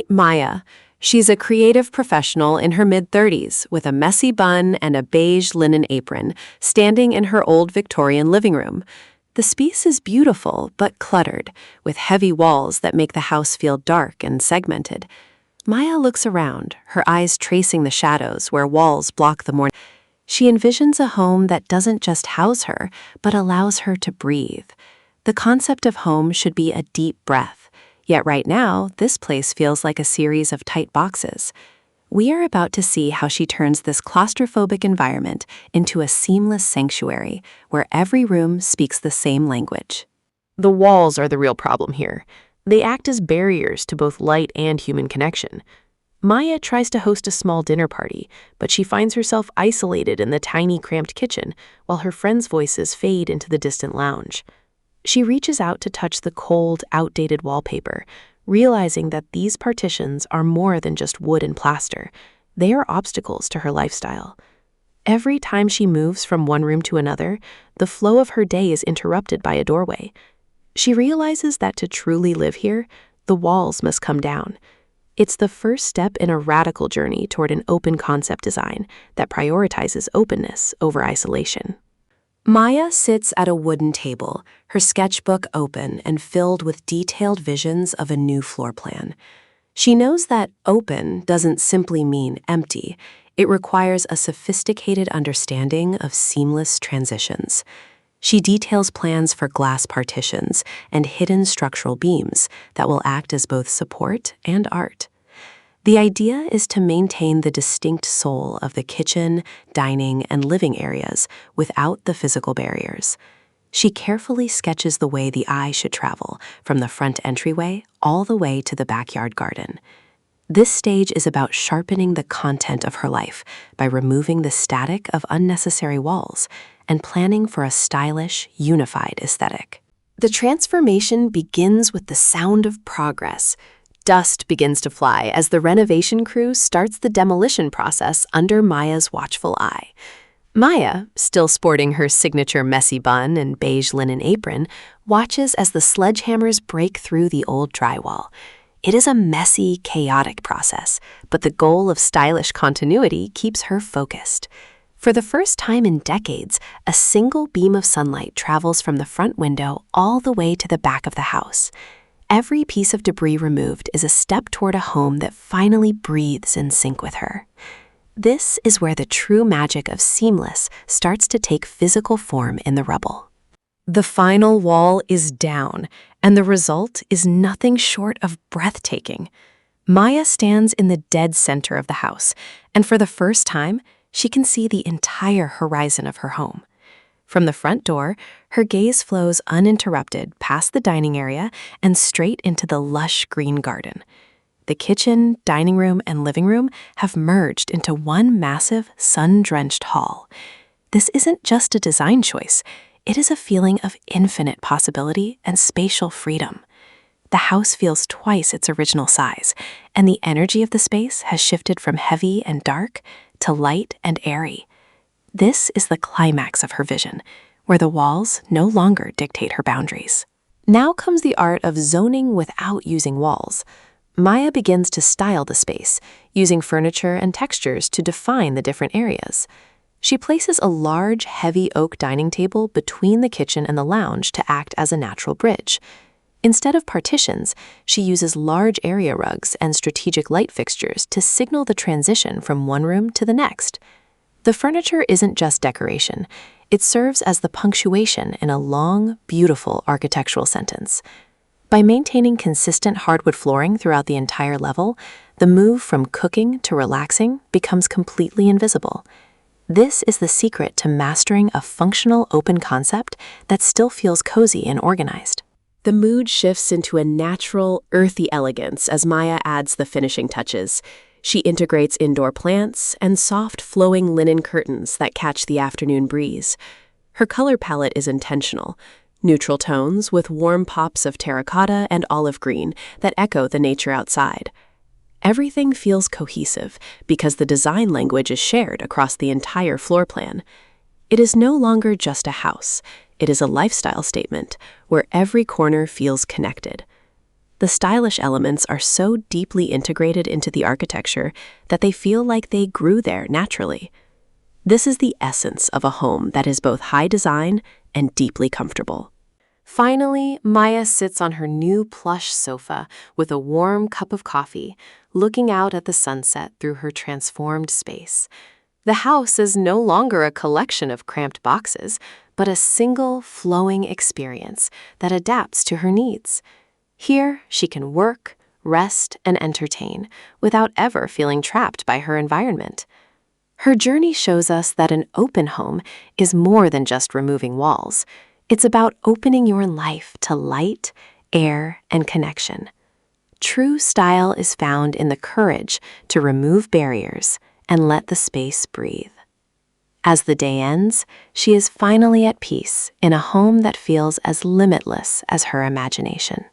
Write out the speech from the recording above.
Meet Maya. She's a creative professional in her mid-30s with a messy bun and a beige linen apron, standing in her old Victorian living room. The space is beautiful but cluttered, with heavy walls that make the house feel dark and segmented. Maya looks around, her eyes tracing the shadows where walls block the morning. She envisions a home that doesn't just house her, but allows her to breathe. The concept of home should be a deep breath. Yet right now, this place feels like a series of tight boxes. We are about to see how she turns this claustrophobic environment into a seamless sanctuary where every room speaks the same language. The walls are the real problem here. They act as barriers to both light and human connection. Maya tries to host a small dinner party, but she finds herself isolated in the tiny, cramped kitchen while her friends' voices fade into the distant lounge. She reaches out to touch the cold, outdated wallpaper, realizing that these partitions are more than just wood and plaster. They are obstacles to her lifestyle. Every time she moves from one room to another, the flow of her day is interrupted by a doorway. She realizes that to truly live here, the walls must come down. It's the first step in a radical journey toward an open concept design that prioritizes openness over isolation. Maya sits at a wooden table, her sketchbook open and filled with detailed visions of a new floor plan. She knows that open doesn't simply mean empty. It requires a sophisticated understanding of seamless transitions. She details plans for glass partitions and hidden structural beams that will act as both support and art. The idea is to maintain the distinct soul of the kitchen, dining, and living areas without the physical barriers. She carefully sketches the way the eye should travel, from the front entryway all the way to the backyard garden. This stage is about sharpening the content of her life by removing the static of unnecessary walls and planning for a stylish, unified aesthetic. The transformation begins with the sound of progress. Dust begins to fly as the renovation crew starts the demolition process under Maya's watchful eye. Maya, still sporting her signature messy bun and beige linen apron, watches as the sledgehammers break through the old drywall. It is a messy, chaotic process, but the goal of stylish continuity keeps her focused. For the first time in decades, a single beam of sunlight travels from the front window all the way to the back of the house. Every piece of debris removed is a step toward a home that finally breathes in sync with her. This is where the true magic of seamless starts to take physical form in the rubble. The final wall is down, and the result is nothing short of breathtaking. Maya stands in the dead center of the house, and for the first time, she can see the entire horizon of her home. From the front door, her gaze flows uninterrupted past the dining area and straight into the lush green garden. The kitchen, dining room, and living room have merged into one massive, sun-drenched hall. This isn't just a design choice. It is a feeling of infinite possibility and spatial freedom. The house feels twice its original size, and the energy of the space has shifted from heavy and dark to light and airy. This is the climax of her vision, where the walls no longer dictate her boundaries. Now comes the art of zoning without using walls. Maya begins to style the space, using furniture and textures to define the different areas. She places a large, heavy oak dining table between the kitchen and the lounge to act as a natural bridge. Instead of partitions, she uses large area rugs and strategic light fixtures to signal the transition from one room to the next. The furniture isn't just decoration. It serves as the punctuation in a long, beautiful architectural sentence. By maintaining consistent hardwood flooring throughout the entire level, the move from cooking to relaxing becomes completely invisible. This is the secret to mastering a functional open concept that still feels cozy and organized. The mood shifts into a natural, earthy elegance as Maya adds the finishing touches. She integrates indoor plants and soft, flowing linen curtains that catch the afternoon breeze. Her color palette is intentional, neutral tones with warm pops of terracotta and olive green that echo the nature outside. Everything feels cohesive because the design language is shared across the entire floor plan. It is no longer just a house. It is a lifestyle statement where every corner feels connected. The stylish elements are so deeply integrated into the architecture that they feel like they grew there naturally. This is the essence of a home that is both high design and deeply comfortable. Finally, Maya sits on her new plush sofa with a warm cup of coffee, looking out at the sunset through her transformed space. The house is no longer a collection of cramped boxes, but a single, flowing experience that adapts to her needs. Here, she can work, rest, and entertain without ever feeling trapped by her environment. Her journey shows us that an open home is more than just removing walls. It's about opening your life to light, air, and connection. True style is found in the courage to remove barriers and let the space breathe. As the day ends, she is finally at peace in a home that feels as limitless as her imagination.